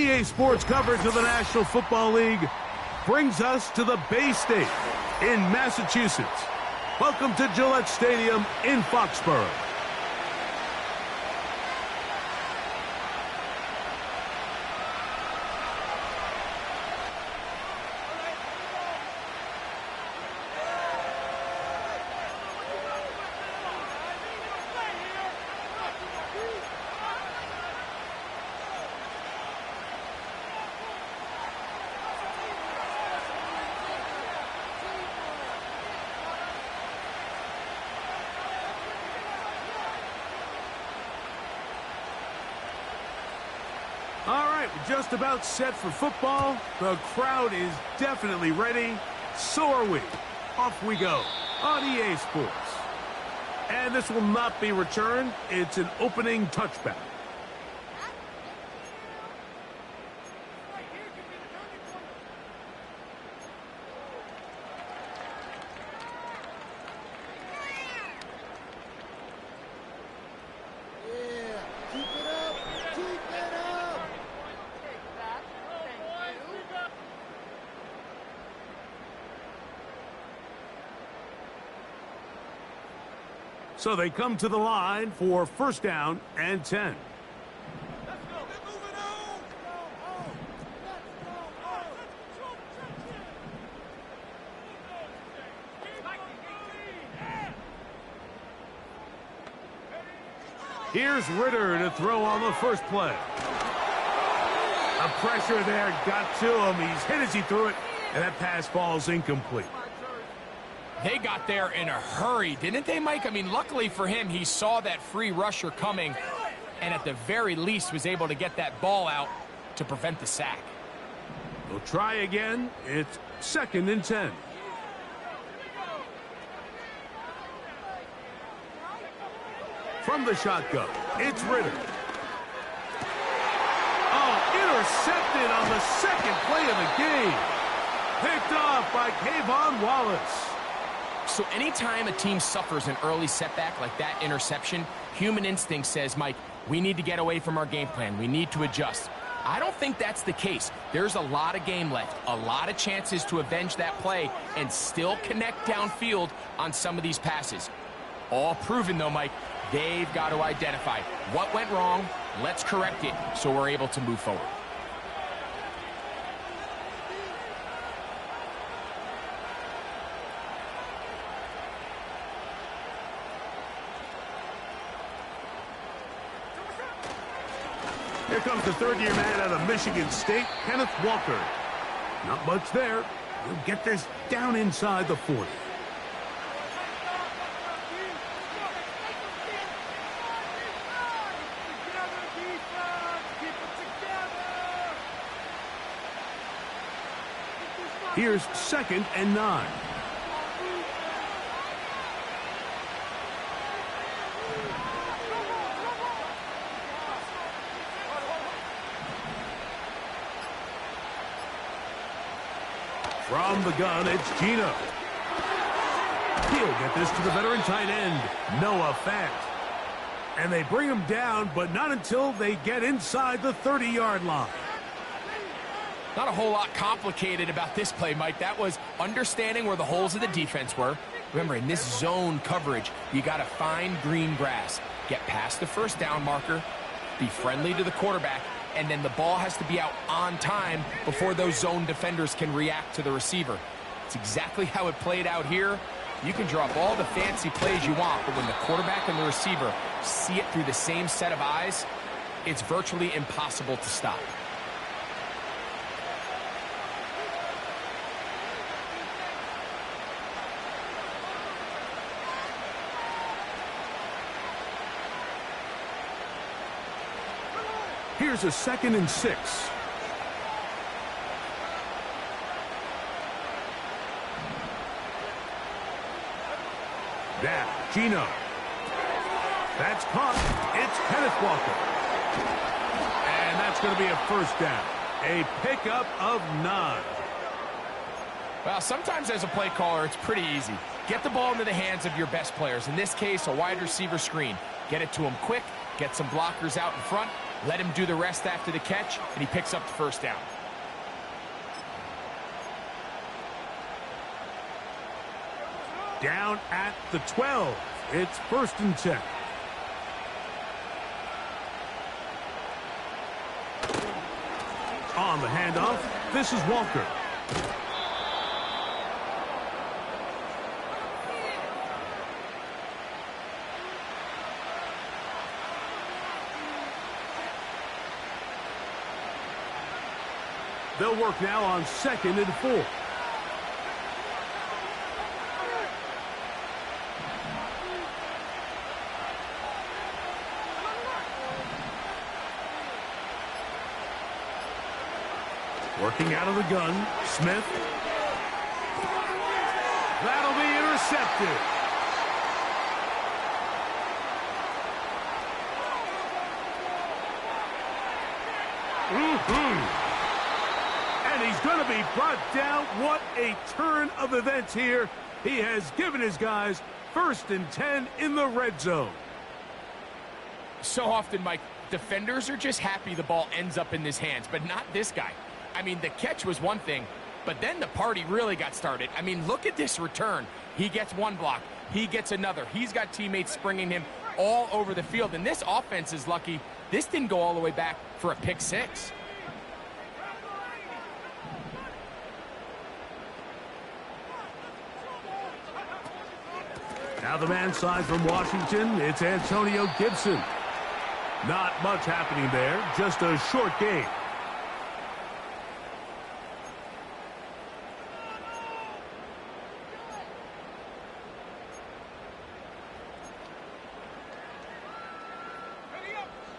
EA Sports coverage of the National Football League brings us to the Bay State in Massachusetts. Welcome to Gillette Stadium in Foxborough. All right, we're just about set for football. The crowd is definitely ready. So are we. Off we go on EA Sports. And this will not be returned. It's an opening touchback. So they come to the line for first down and 10. Here's Ritter to throw on the first play. A pressure there got to him. He's hit as he threw it, and that pass falls incomplete. They got there in a hurry, didn't they, Mike? I mean, luckily for him, he saw that free rusher coming and at the very least was able to get that ball out to prevent the sack. We'll try again. It's 2nd and 10. From the shotgun, it's Ritter. Oh, intercepted on the second play of the game. Picked off by Kayvon Wallace. So anytime a team suffers an early setback like that interception, human instinct says, Mike, we need to get away from our game plan. We need to adjust. I don't think that's the case. There's a lot of game left, a lot of chances to avenge that play and still connect downfield on some of these passes. All proven, though, Mike, they've got to identify what went wrong, let's correct it so we're able to move forward. Here comes the third-year man out of Michigan State, Kenneth Walker. Not much there. He'll get this down inside the 40. Here's 2nd and 9. From the gun, it's Gino. He'll get this to the veteran tight end, Noah Fant. And they bring him down, but not until they get inside the 30-yard line. Not a whole lot complicated about this play, Mike. That was understanding where the holes of the defense were. Remember, in this zone coverage, you got to find green grass. Get past the first down marker, be friendly to the quarterback, and then the ball has to be out on time before those zone defenders can react to the receiver. It's exactly how it played out here. You can draw up all the fancy plays you want, but when the quarterback and the receiver see it through the same set of eyes, it's virtually impossible to stop. Here's a 2nd and 6. Now, Gino. That's caught. It's Kenneth Walker. And that's going to be a first down. A pickup of 9. Well, sometimes as a play caller, it's pretty easy. Get the ball into the hands of your best players. In this case, a wide receiver screen. Get it to them quick, get some blockers out in front, Let him do the rest after the catch, and he picks up the first down. Down at the 12. It's 1st and 10. On the handoff, this is Walker. They'll work now on 2nd and 4. Working out of the gun, Smith. That'll be intercepted. And he's going to be brought down. What a turn of events here. He has given his guys 1st and 10 in the red zone. So often, Mike, defenders are just happy the ball ends up in his hands, but not this guy. I mean, the catch was one thing, but then the party really got started. I mean, look at this return. He gets one block. He gets another. He's got teammates springing him all over the field, and this offense is lucky this didn't go all the way back for a pick 6. Now the man side from Washington, it's Antonio Gibson. Not much happening there, just a short game.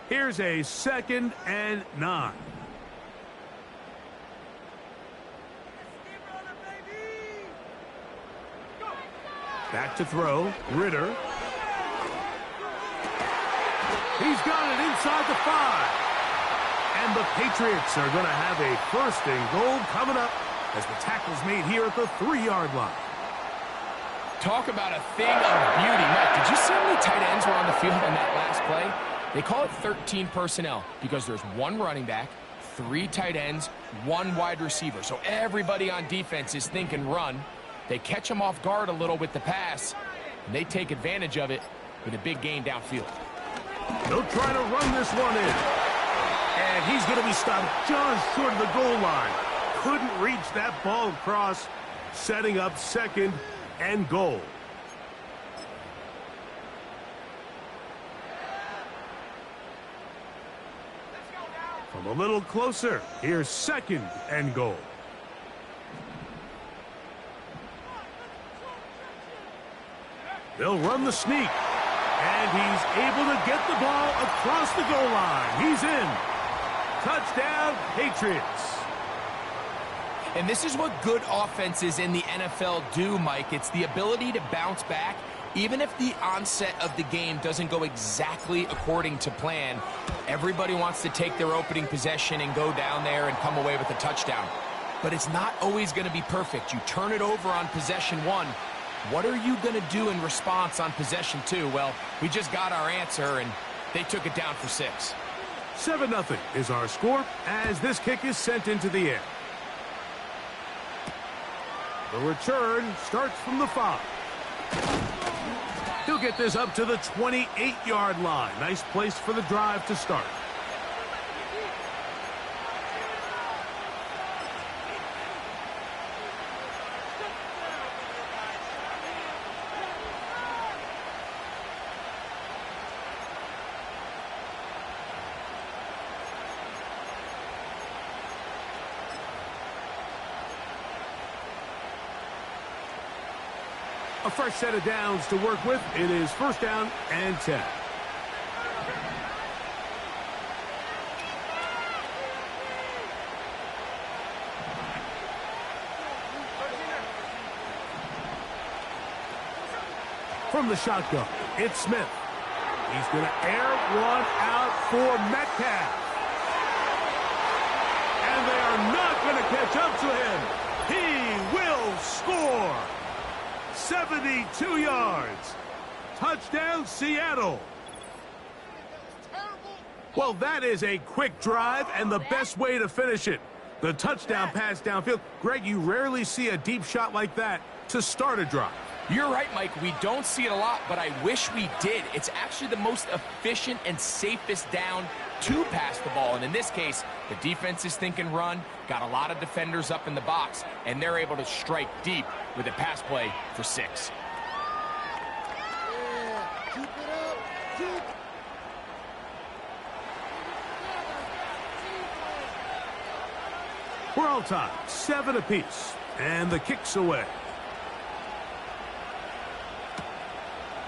Here's a 2nd and 9. Back to throw. Ritter. He's got it inside the 5. And the Patriots are going to have a 1st and goal coming up as the tackle's made here at the 3-yard line. Talk about a thing of beauty. Mike, did you see how many tight ends were on the field on that last play? They call it 13 personnel because there's 1 running back, 3 tight ends, 1 wide receiver. So everybody on defense is thinking run. They catch him off guard a little with the pass, and they take advantage of it with a big gain downfield. They'll try to run this one in. And he's going to be stopped just short of the goal line. Couldn't reach that ball across, setting up 2nd and goal. From a little closer, here's 2nd and goal. They'll run the sneak. And he's able to get the ball across the goal line. He's in. Touchdown, Patriots. And this is what good offenses in the NFL do, Mike. It's the ability to bounce back. Even if the onset of the game doesn't go exactly according to plan, everybody wants to take their opening possession and go down there and come away with a touchdown. But it's not always going to be perfect. You turn it over on possession 1. What are you going to do in response on possession 2? Well, we just got our answer, and they took it down for 6. 7-0 is our score as this kick is sent into the air. The return starts from the 5. He'll get this up to the 28-yard line. Nice place for the drive to start. A fresh set of downs to work with. It is 1st down and 10. From the shotgun, it's Smith. He's going to air one out for Metcalf. And they are not going to catch up to him. He will score. 72 yards. Touchdown, Seattle. Well, that is a quick drive and the best way to finish it. The touchdown pass downfield. Greg, you rarely see a deep shot like that to start a drive. You're right, Mike. We don't see it a lot, but I wish we did. It's actually the most efficient and safest down to pass the ball. And in this case, the defense is thinking run, got a lot of defenders up in the box, and they're able to strike deep with a pass play for 6. Keep it up. Keep. We're all tied, 7 apiece, and the kick's away.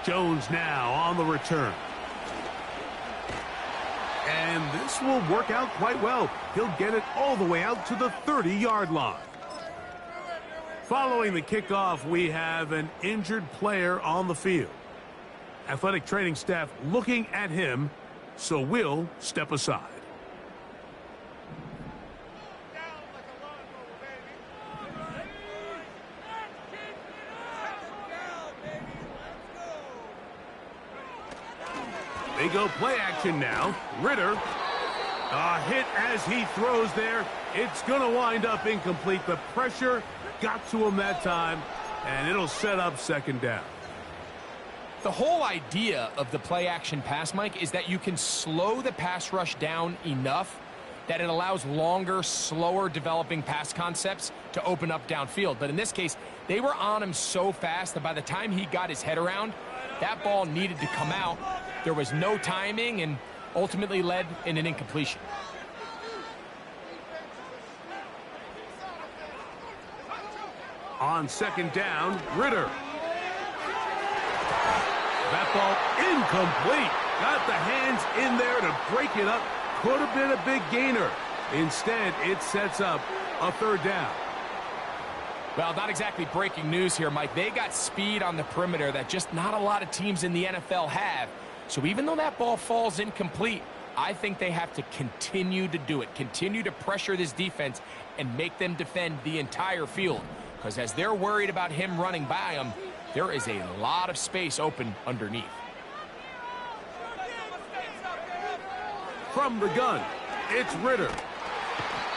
Jones now on the return. And this will work out quite well. He'll get it all the way out to the 30-yard line. Following the kickoff, we have an injured player on the field. Athletic training staff looking at him, so we'll step aside. They go play action now. Ritter, a hit as he throws there. It's going to wind up incomplete. The pressure got to him that time, and it'll set up second down. The whole idea of the play action pass, Mike, is that you can slow the pass rush down enough that it allows longer, slower developing pass concepts to open up downfield. But in this case, they were on him so fast that by the time he got his head around, that ball needed to come out. There was no timing and ultimately led in an incompletion. On second down, Ritter. That ball incomplete. Got the hands in there to break it up. Could have been a big gainer. Instead, it sets up a third down. Well, not exactly breaking news here, Mike. They got speed on the perimeter that just not a lot of teams in the NFL have. So even though that ball falls incomplete, I think they have to continue to do it. Continue to pressure this defense and make them defend the entire field. Because as they're worried about him running by them, there is a lot of space open underneath. From the gun, it's Ritter.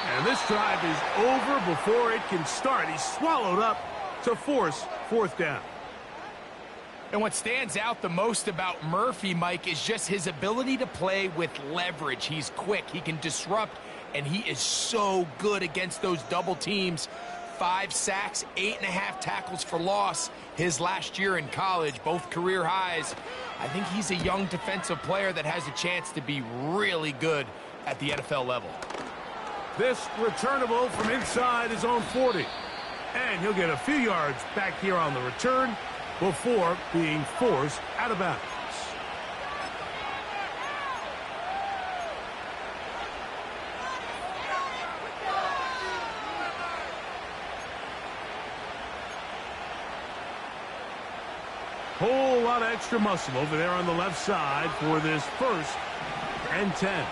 And this drive is over before it can start. He's swallowed up to force fourth down. And what stands out the most about Murphy, Mike, is just his ability to play with leverage. He's quick, he can disrupt, and he is so good against those double teams. 5 sacks, 8.5 tackles for loss his last year in college, both career highs. I think he's a young defensive player that has a chance to be really good at the NFL level. This returnable from inside his own 40. And he'll get a few yards back here on the return before being forced out of bounds. Whole lot of extra muscle over there on the left side for this 1st and 10.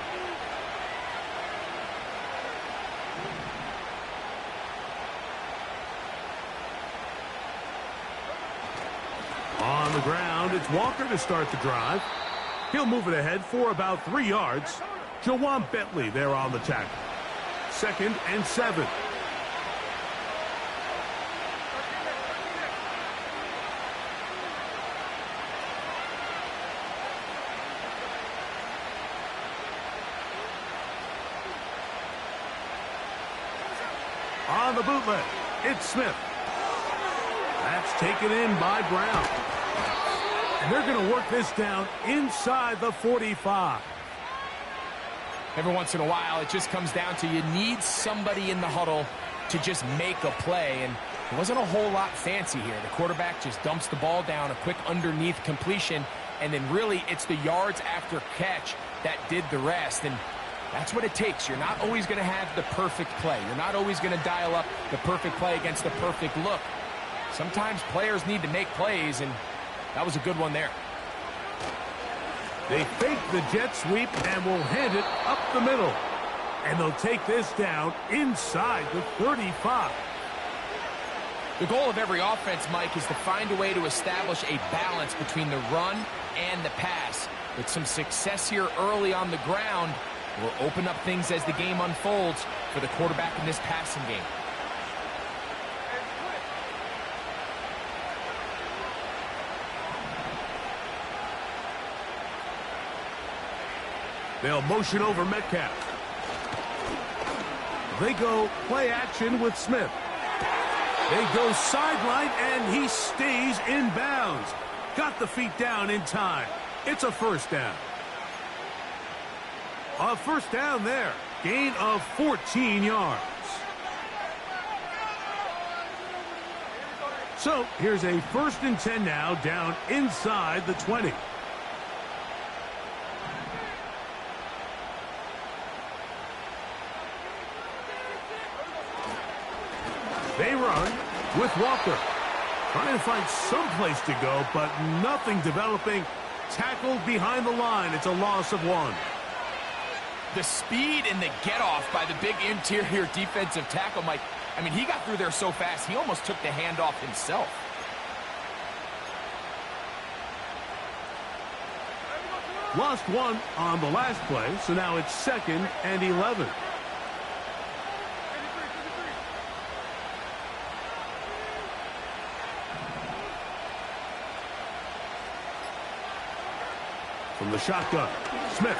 On the ground, it's Walker to start the drive. He'll move it ahead for about 3 yards. Jawan Bentley there on the tackle. 2nd and 7. On the bootleg, it's Smith. That's taken in by Brown. And they're going to work this down inside the 45. Every once in a while, it just comes down to you need somebody in the huddle to just make a play. And it wasn't a whole lot fancy here. The quarterback just dumps the ball down, a quick underneath completion, and then really it's the yards after catch that did the rest. And that's what it takes. You're not always going to have the perfect play. You're not always going to dial up the perfect play against the perfect look. Sometimes players need to make plays, and that was a good one there. They fake the jet sweep and will hand it up the middle. And they'll take this down inside the 35. The goal of every offense, Mike, is to find a way to establish a balance between the run and the pass. With some success here early on the ground, will open up things as the game unfolds for the quarterback in this passing game. They'll motion over Metcalf. They go play action with Smith. They go sideline, and he stays in bounds. Got the feet down in time. It's a first down. A first down there. Gain of 14 yards. So here's a 1st and 10 now, down inside the 20. They run with Walker. Trying to find some place to go, but nothing developing. Tackled behind the line. It's a loss of 1. The speed and the get-off by the big interior defensive tackle, Mike. I mean, he got through there so fast, he almost took the handoff himself. Lost 1 on the last play, so now it's 2nd and 11. From the shotgun, Smith.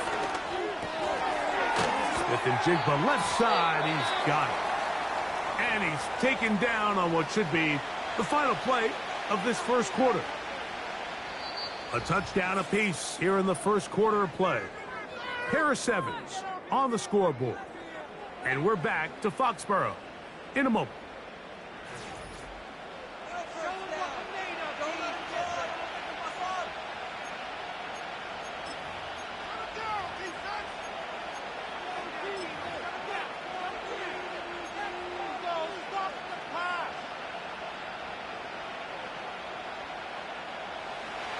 Smith and Jigba left side. He's got it. And he's taken down on what should be the final play of this first quarter. A touchdown apiece here in the first quarter of play. Pair of 7s on the scoreboard. And we're back to Foxborough in a moment.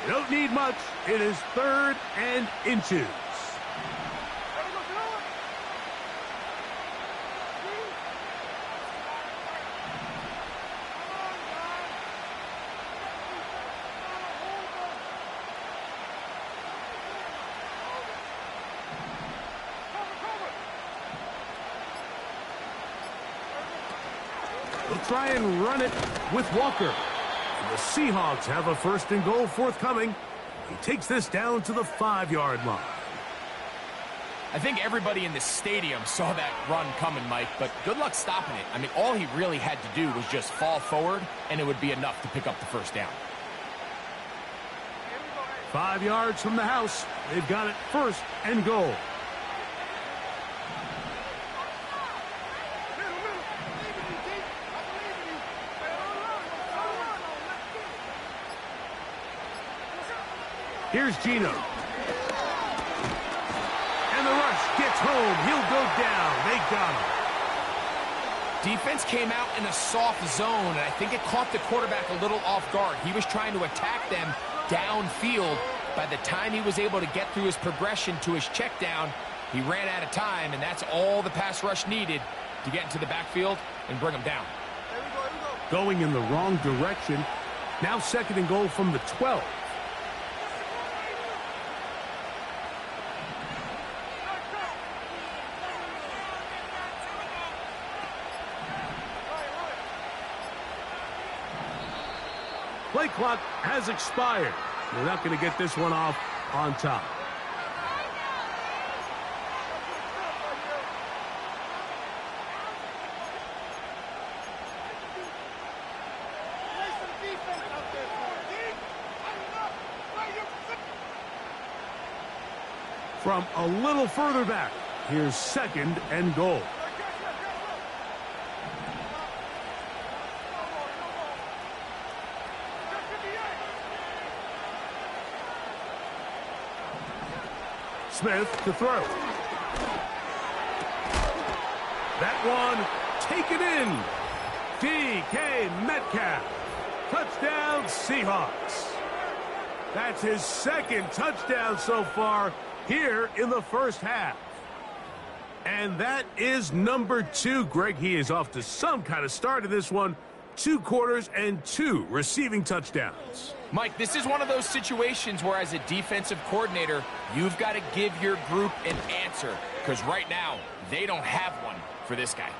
You don't need much. It is 3rd and inches. They'll try and run it with Walker. The Seahawks have a 1st and goal forthcoming. He takes this down to the 5-yard line. I think everybody in the stadium saw that run coming, Mike, but good luck stopping it. I mean, all he really had to do was just fall forward, and it would be enough to pick up the 1st down. 5 yards from the house. They've got it 1st and goal. Here's Gino. And the rush gets home. He'll go down. They got him. Defense came out in a soft zone, and I think it caught the quarterback a little off guard. He was trying to attack them downfield. By the time he was able to get through his progression to his check down, he ran out of time, and that's all the pass rush needed to get into the backfield and bring him down. Going in the wrong direction. Now 2nd and goal from the 12. Play clock has expired. They're not going to get this one off on top. From a little further back, here's 2nd and goal. Smith to throw. That one taken in. DK Metcalf. Touchdown Seahawks. That's his 2nd touchdown so far here in the first half. And that is number 2. Greg, he is off to some kind of start in this one. 2 quarters and 2 receiving touchdowns. Mike, this is one of those situations where as a defensive coordinator, you've got to give your group an answer, because right now, they don't have one for this guy.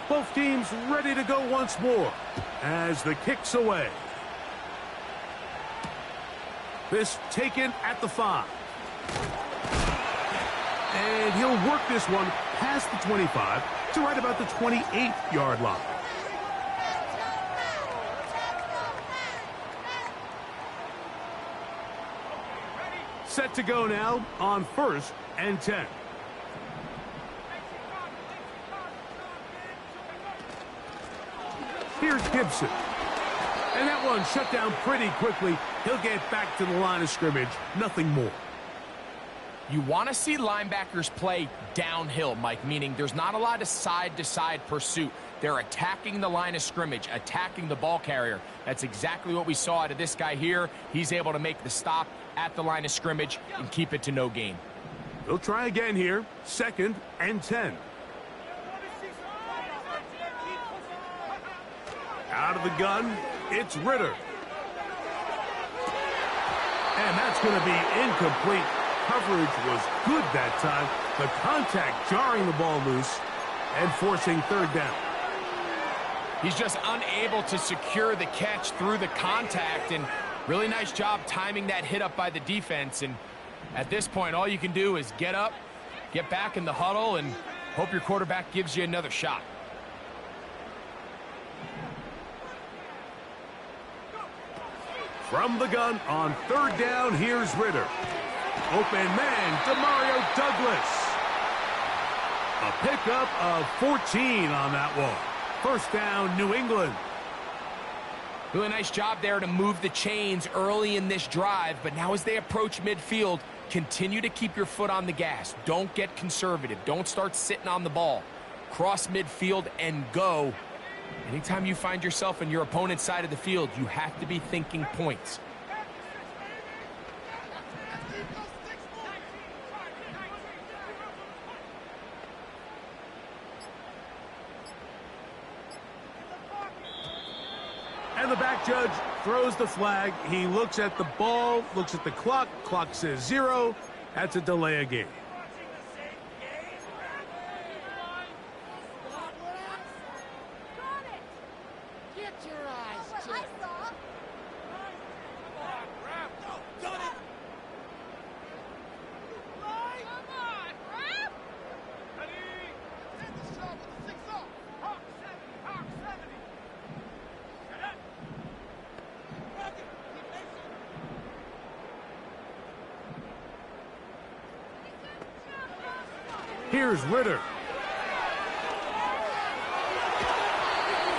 Both teams ready to go once more as the kick's away. This taken at the 5. And he'll work this one past the 25 to right about the 28-yard line. Set to go now on 1st and 10. Here's Gibson. And that one shut down pretty quickly. He'll get back to the line of scrimmage. Nothing more. You want to see linebackers play downhill, Mike, meaning there's not a lot of side-to-side pursuit. They're attacking the line of scrimmage, attacking the ball carrier. That's exactly what we saw out of this guy here. He's able to make the stop at the line of scrimmage and keep it to no gain. They'll try again here. 2nd and 10. Out of the gun, it's Ritter. And that's going to be incomplete. Coverage was good that time. The contact jarring the ball loose and forcing 3rd down. He's just unable to secure the catch through the contact, and really nice job timing that hit up by the defense. And at this point, all you can do is get up, get back in the huddle, and hope your quarterback gives you another shot. From the gun on 3rd down, here's Ritter. Open man, Demario Douglas. A pickup of 14 on that one. 1st down, New England. Really nice job there to move the chains early in this drive, but now as they approach midfield, continue to keep your foot on the gas. Don't get conservative. Don't start sitting on the ball. Cross midfield and go. Anytime you find yourself in your opponent's side of the field, you have to be thinking points. And the back judge throws the flag. He looks at the ball, looks at the clock. Clock says 0. That's a delay of game. Here's Ritter.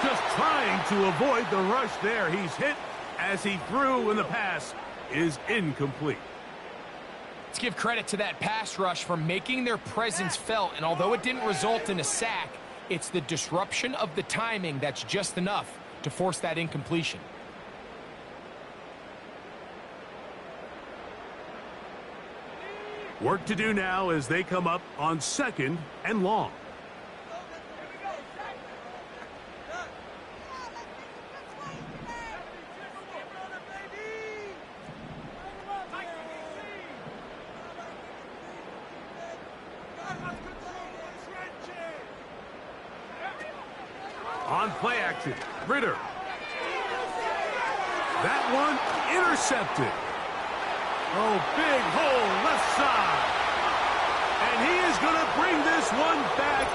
Just trying to avoid the rush there. He's hit as he threw, and the pass is incomplete. Let's give credit to that pass rush for making their presence felt, and although it didn't result in a sack, it's the disruption of the timing that's just enough to force that incompletion. Work to do now as they come up on 2nd and long. On play action, Ritter. That one intercepted. Oh, big hole left side. And he is going to bring this one back.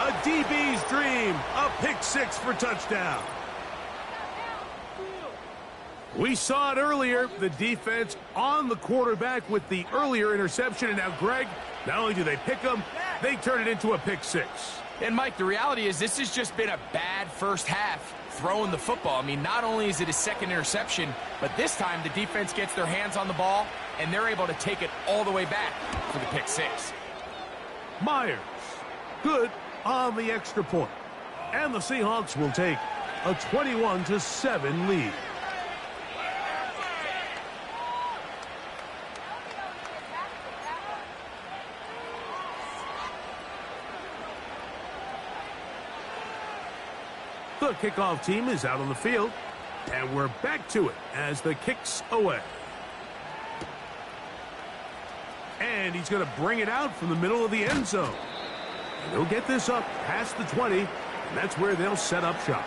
A DB's dream. A pick 6 for touchdown. We saw it earlier. The defense on the quarterback with the earlier interception. And now, Greg, not only do they pick him, they turn it into a pick 6. And, Mike, the reality is this has just been a bad first half throwing the football. I mean, not only is it a 2nd interception, but this time the defense gets their hands on the ball, and they're able to take it all the way back for the pick 6. Myers, good on the extra point. And the Seahawks will take a 21-7 lead. The kickoff team is out on the field, and we're back to it as the kick's away. And he's going to bring it out from the middle of the end zone. And he'll get this up past the 20, and that's where they'll set up shop.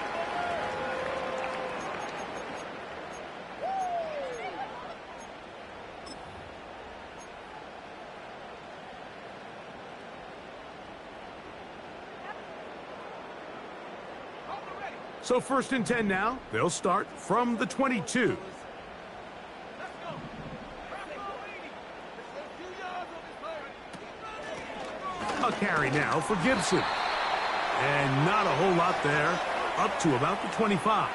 So 1st and 10 now. They'll start from the 22. A carry now for Gibson. And not a whole lot there. Up to about the 25.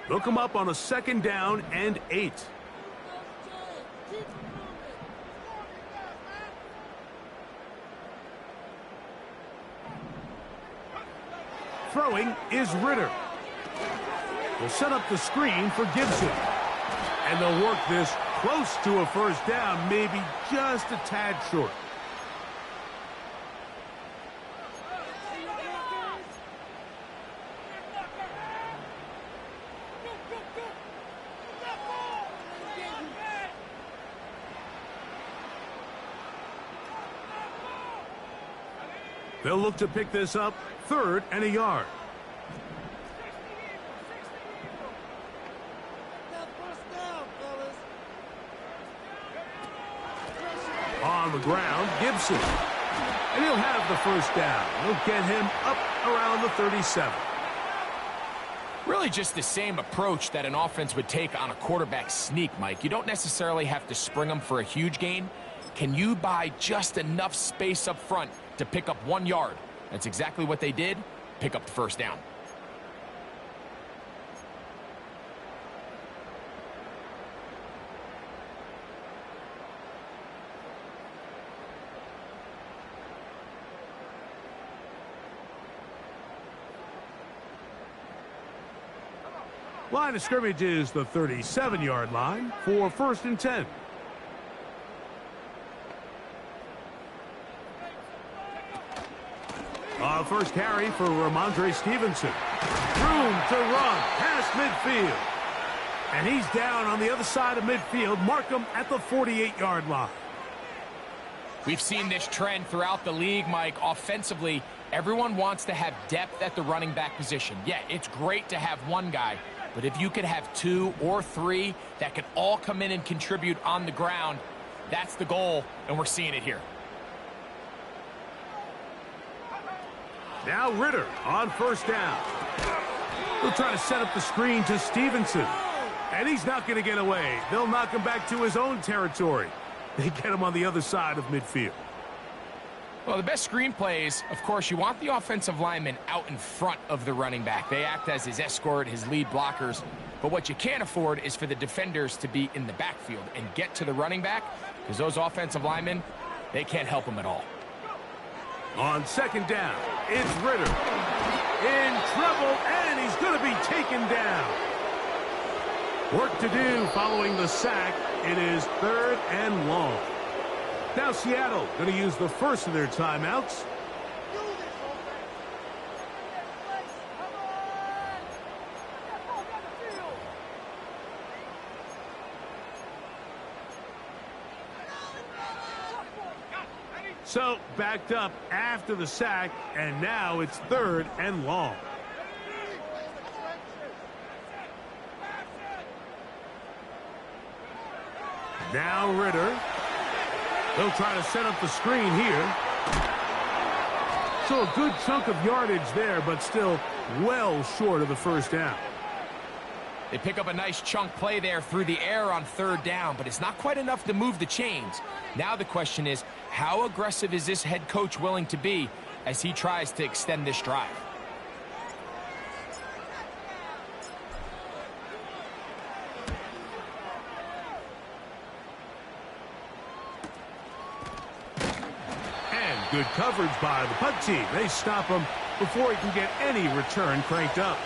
They'll come up on a 2nd down and 8. Throwing is Ritter. They'll set up the screen for Gibson. And they'll work this close to a 1st down, maybe just a tad short. They'll look to pick this up, 3rd and a yard. On the ground, Gibson. And he'll have the 1st down. He'll get him up around the 37. Really just the same approach that an offense would take on a quarterback sneak, Mike. You don't necessarily have to spring them for a huge gain. Can you buy just enough space up front to pick up 1 yard? That's exactly what they did. Pick up the 1st down. Line of scrimmage is the 37-yard line for 1st and 10. First carry for Ramondre Stevenson. Room to run past midfield. And he's down on the other side of midfield. Mark him at the 48-yard line. We've seen this trend throughout the league, Mike. Offensively, everyone wants to have depth at the running back position. Yeah, it's great to have one guy, but if you could have 2 or 3 that could all come in and contribute on the ground, that's the goal, and we're seeing it here. Now Ritter on 1st down. He'll try to set up the screen to Stevenson. And he's not going to get away. They'll knock him back to his own territory. They get him on the other side of midfield. Well, the best screen plays, of course, you want the offensive lineman out in front of the running back. They act as his escort, his lead blockers. But what you can't afford is for the defenders to be in the backfield and get to the running back, because those offensive linemen, they can't help him at all. On 2nd down, it's Ritter. In trouble, and he's going to be taken down. Work to do following the sack. It is 3rd and long. Now Seattle going to use the first of their timeouts. So backed up after the sack, and now it's 3rd and long. Now Ritter. They'll try to set up the screen here. So a good chunk of yardage there, but still well short of the 1st down. They pick up a nice chunk play there through the air on 3rd down, but it's not quite enough to move the chains. Now the question is, how aggressive is this head coach willing to be as he tries to extend this drive? Good coverage by the punt team. They stop him before he can get any return cranked up.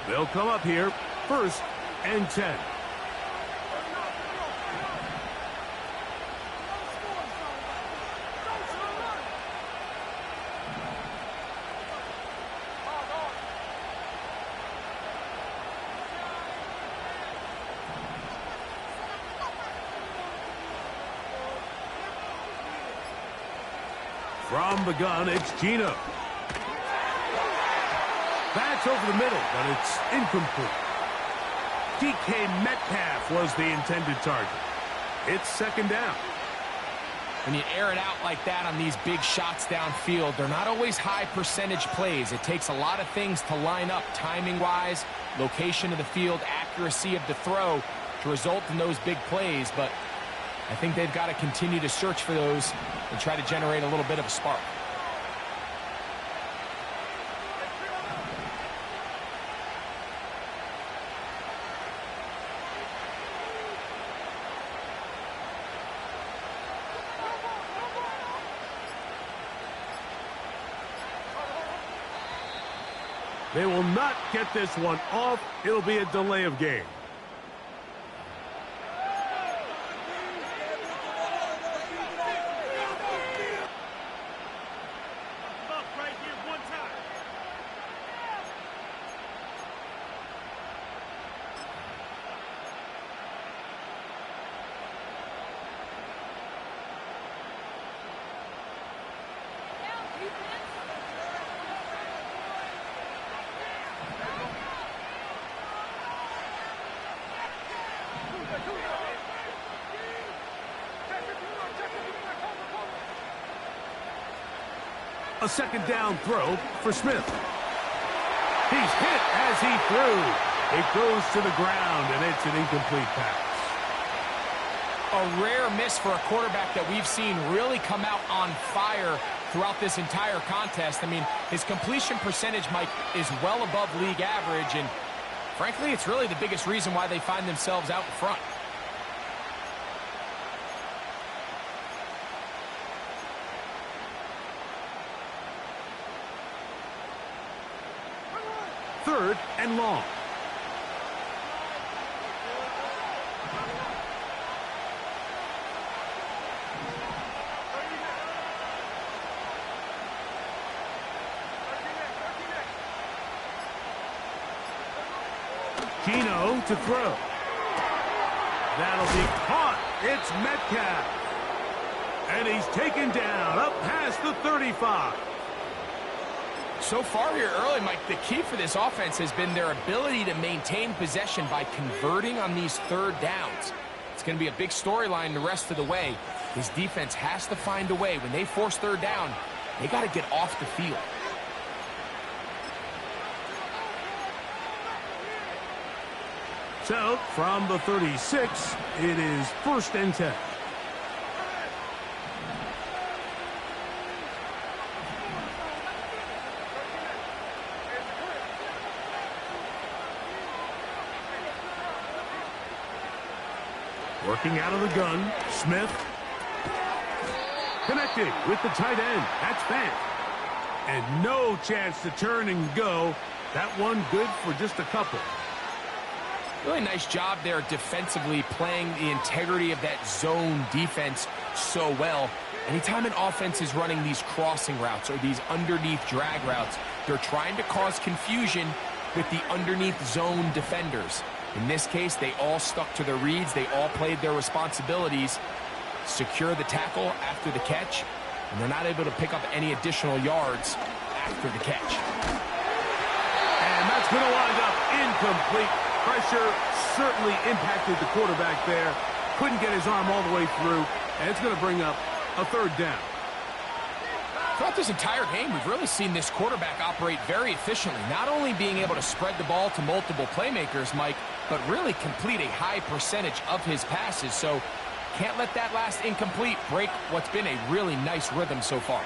They'll come up here, 1st and 10. From the gun, it's Geno. That's over the middle, but it's incomplete. DK Metcalf was the intended target. It's 2nd down. When you air it out like that on these big shots downfield, they're not always high percentage plays. It takes a lot of things to line up timing-wise, location of the field, accuracy of the throw to result in those big plays. But I think they've got to continue to search for those and try to generate a little bit of a spark. They will not get this one off. It'll be a delay of game. A 2nd down throw for Smith. He's hit as he threw. It goes to the ground, and it's an incomplete pass. A rare miss for a quarterback that we've seen really come out on fire throughout this entire contest. I mean, his completion percentage, Mike, is well above league average, and frankly, it's really the biggest reason why they find themselves out in front. Third and long. Geno to throw. That'll be caught. It's Metcalf. And he's taken down up past the 35. So far here early, Mike, the key for this offense has been their ability to maintain possession by converting on these 3rd downs. It's going to be a big storyline the rest of the way. This defense has to find a way. When they force 3rd down, they got to get off the field. So, from the 36, it is 1st and 10. Working out of the gun, Smith. Connected with the tight end. That's Fant. And no chance to turn and go. That one good for just a couple. Really nice job there defensively, playing the integrity of that zone defense so well. Anytime an offense is running these crossing routes or these underneath drag routes, they're trying to cause confusion with the underneath zone defenders. In this case, they all stuck to their reads. They all played their responsibilities. Secure the tackle after the catch, and they're not able to pick up any additional yards after the catch. And that's going to wind up incomplete. Pressure certainly impacted the quarterback there. Couldn't get his arm all the way through, and it's going to bring up a 3rd down. Throughout this entire game, we've really seen this quarterback operate very efficiently, not only being able to spread the ball to multiple playmakers, Mike, but really complete a high percentage of his passes. So can't let that last incomplete break what's been a really nice rhythm so far.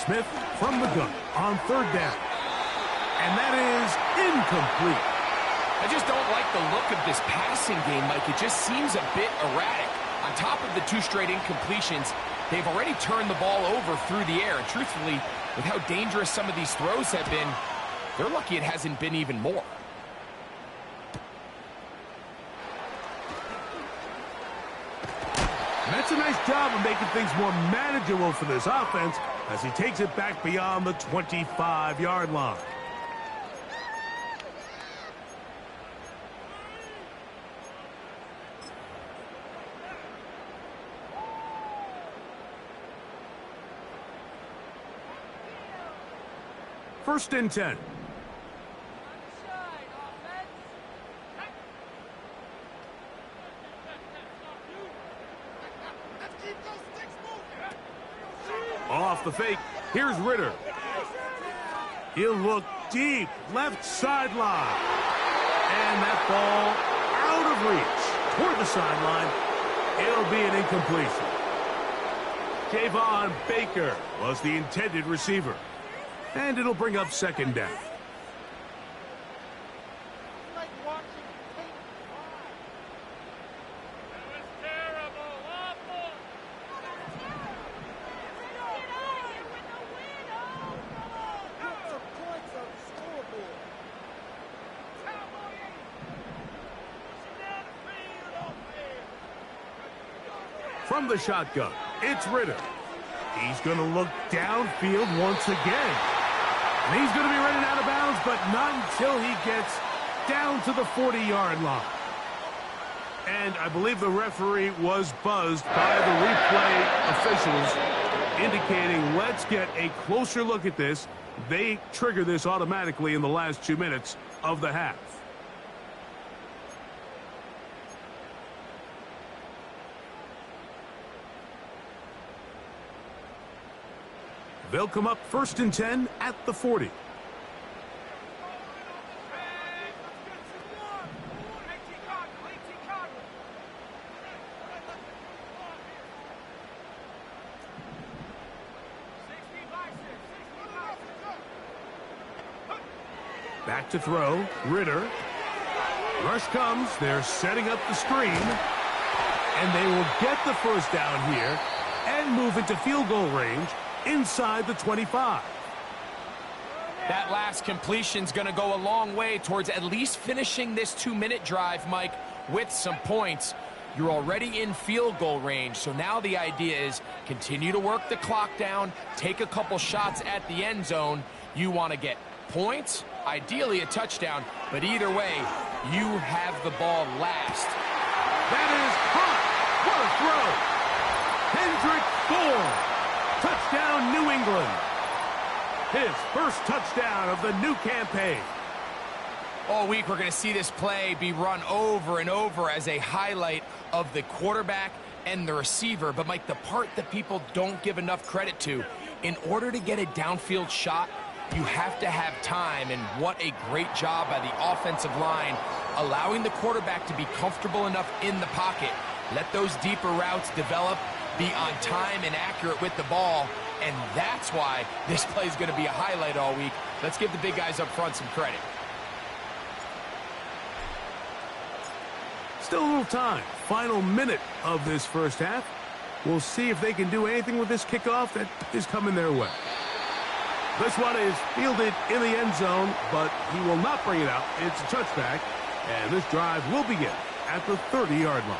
Smith from the gun on third down. And that is incomplete. I just don't like the look of this passing game, Mike. It just seems a bit erratic. On top of the 2 straight incompletions, they've already turned the ball over through the air. And truthfully, with how dangerous some of these throws have been, they're lucky it hasn't been even more. And that's a nice job of making things more manageable for this offense as he takes it back beyond the 25-yard line. First and 10. Off the fake, here's Ritter. He'll look deep, left sideline. And that ball out of reach toward the sideline. It'll be an incompletion. Javon Baker was the intended receiver. And it'll bring up second down. From the shotgun, it's Ritter. He's going to look downfield once again. And he's going to be running out of bounds, but not until he gets down to the 40-yard line. And I believe the referee was buzzed by the replay officials, indicating let's get a closer look at this. They trigger this automatically in the last 2 minutes of the half. They'll come up first and 10 at the 40. Back to throw, Ritter. Rush comes, they're setting up the screen. And they will get the first down here and move into field goal range inside the 25. That last completion's going to go a long way towards at least finishing this 2-minute drive, Mike, with some points. You're already in field goal range, so now the idea is continue to work the clock down, take a couple shots at the end zone. You want to get points, ideally a touchdown, but either way, you have the ball last. That is hot. What a throw. Hendrick Ford. Touchdown, New England. His first touchdown of the new campaign. All week, we're going to see this play be run over and over as a highlight of the quarterback and the receiver. But, Mike, the part that people don't give enough credit to, in order to get a downfield shot, you have to have time. And what a great job by the offensive line, allowing the quarterback to be comfortable enough in the pocket. Let those deeper routes develop. Be on time and accurate with the ball, and that's why this play is going to be a highlight all week. Let's give the big guys up front some credit. Still a little time. Final minute of this first half. We'll see if they can do anything with this kickoff that is coming their way. This one is fielded in the end zone, but he will not bring it out. It's a touchback, and this drive will begin at the 30-yard line.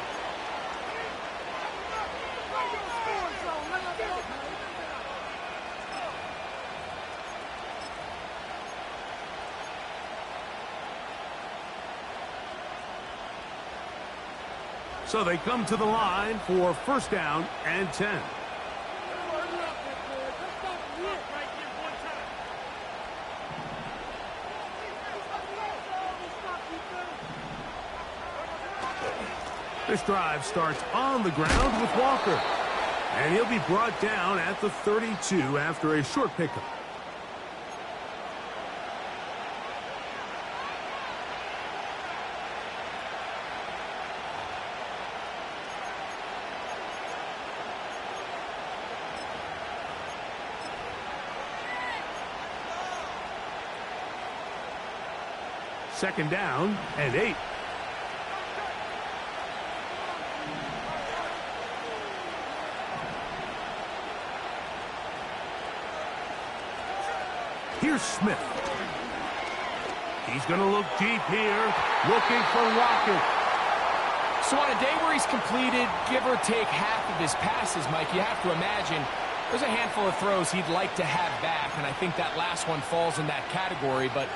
So they come to the line for first down and 10. This drive starts on the ground with Walker. And he'll be brought down at the 32 after a short pickup. Second down and 8. Here's Smith. He's going to look deep here, looking for Rocket. So on a day where he's completed, give or take half of his passes, Mike, you have to imagine there's a handful of throws he'd like to have back, and I think that last one falls in that category. But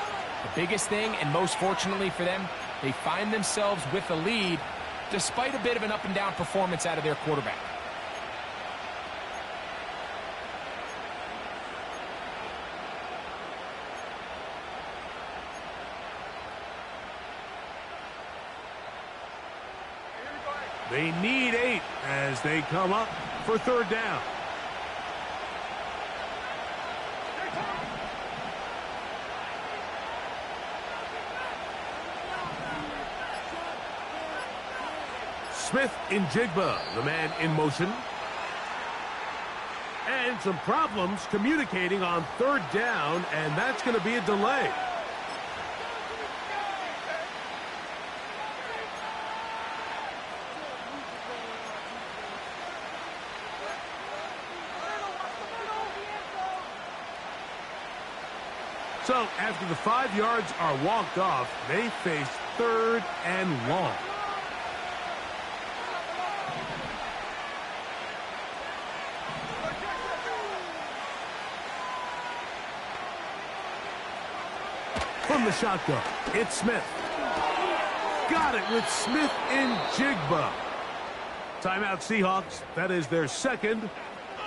the biggest thing, and most fortunately for them, they find themselves with a lead despite a bit of an up-and-down performance out of their quarterback. They need 8 as they come up for third down. Smith in Jigba, the man in motion. And some problems communicating on third down, and that's going to be a delay. So, after the 5 yards are walked off, they face third and long. From the shotgun, it's Smith. Got it with Smith in Jigba. Timeout Seahawks. That is their second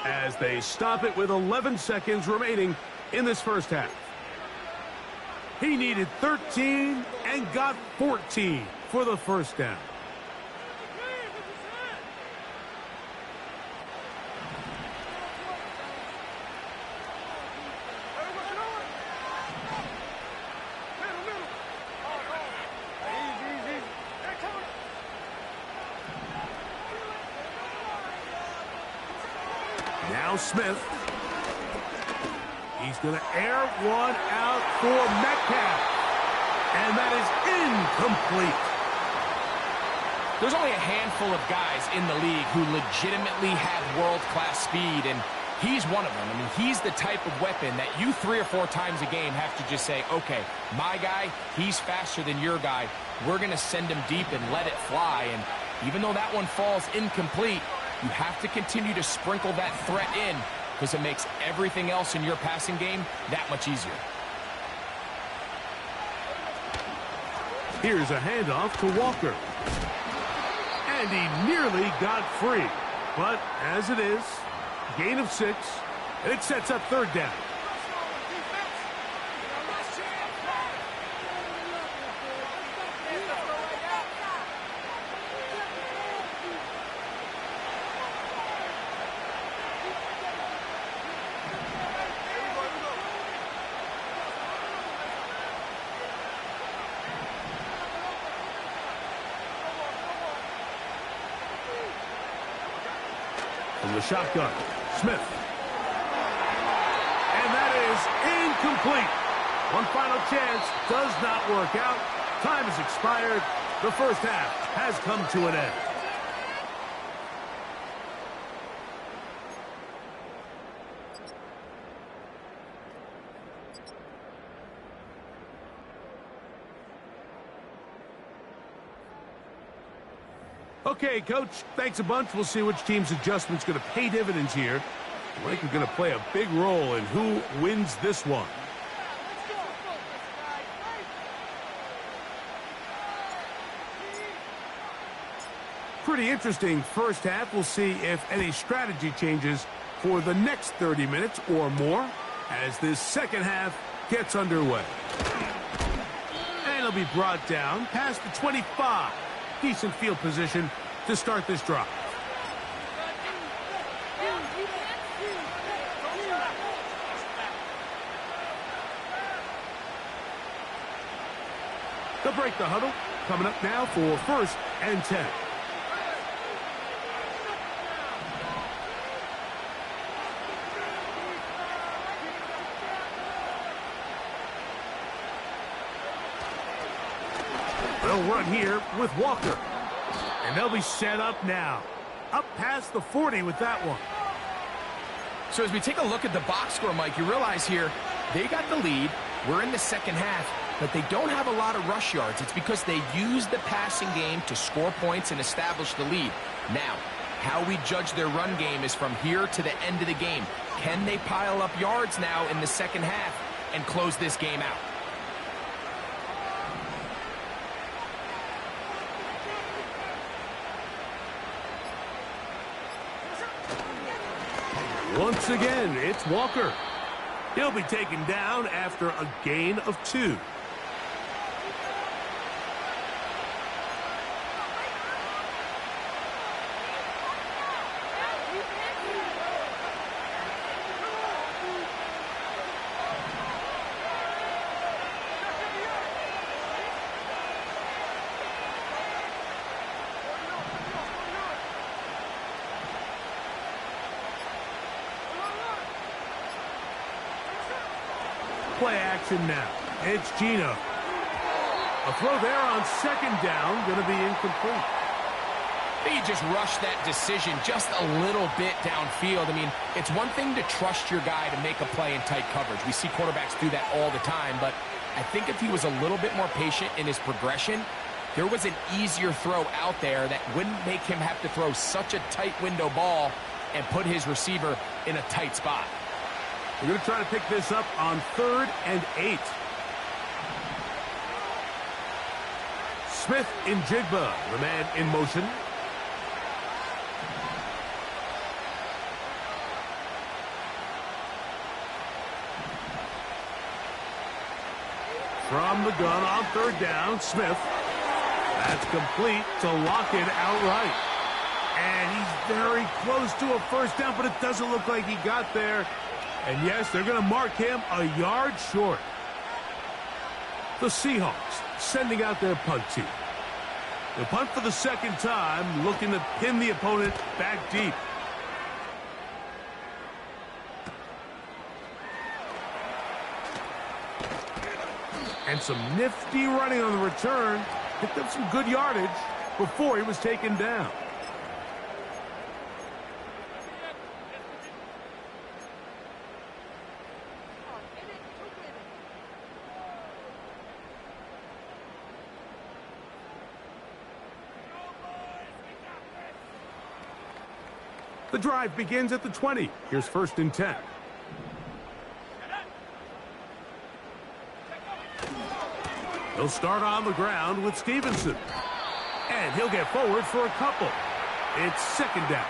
as they stop it with 11 seconds remaining in this first half. He needed 13 and got 14 for the first down. Now Smith. He's going to air one out for Metcalf. And that is incomplete. There's only a handful of guys in the league who legitimately have world-class speed, and he's one of them. I mean, he's the type of weapon that you 3 or 4 times a game have to just say, okay, my guy, he's faster than your guy. We're going to send him deep and let it fly. And even though that one falls incomplete, you have to continue to sprinkle that threat in, because it makes everything else in your passing game that much easier. Here's a handoff to Walker. And he nearly got free. But as it is, gain of 6, and it sets up third down. From the shotgun, Smith. And that is incomplete. One final chance does not work out. Time has expired. The first half has come to an end. Okay, Coach, thanks a bunch. We'll see which team's adjustment's going to pay dividends here. I think we're going to play a big role in who wins this one. Pretty interesting first half. We'll see if any strategy changes for the next 30 minutes or more as this second half gets underway. And it'll be brought down past the 25. Decent field position to start this drive. They'll break the huddle. Coming up now for first and 10. They'll run here with Walker. And they'll be set up now. Up past the 40 with that one. So as we take a look at the box score, Mike, you realize here they got the lead. We're in the second half, but they don't have a lot of rush yards. It's because they use the passing game to score points and establish the lead. Now, how we judge their run game is from here to the end of the game. Can they pile up yards now in the second half and close this game out? Once again, it's Walker. He'll be taken down after a gain of 2. Play action now. It's Gino. A throw there on second down, going to be incomplete. He just rushed that decision just a little bit downfield. I mean, it's one thing to trust your guy to make a play in tight coverage. We see quarterbacks do that all the time, but I think if he was a little bit more patient in his progression, there was an easier throw out there that wouldn't make him have to throw such a tight window ball and put his receiver in a tight spot. We're going to try to pick this up on 3rd and 8. Smith in Jigba, the man in motion. From the gun on 3rd down, Smith. That's complete to lock it outright. And he's very close to a first down, but it doesn't look like he got there. And yes, they're going to mark him a yard short. The Seahawks sending out their punt team. The punt for the second time, looking to pin the opponent back deep. And some nifty running on the return. Picked up some good yardage before he was taken down. The drive begins at the 20. Here's 1st and 10. He'll start on the ground with Stevenson. And he'll get forward for a couple. It's 2nd down.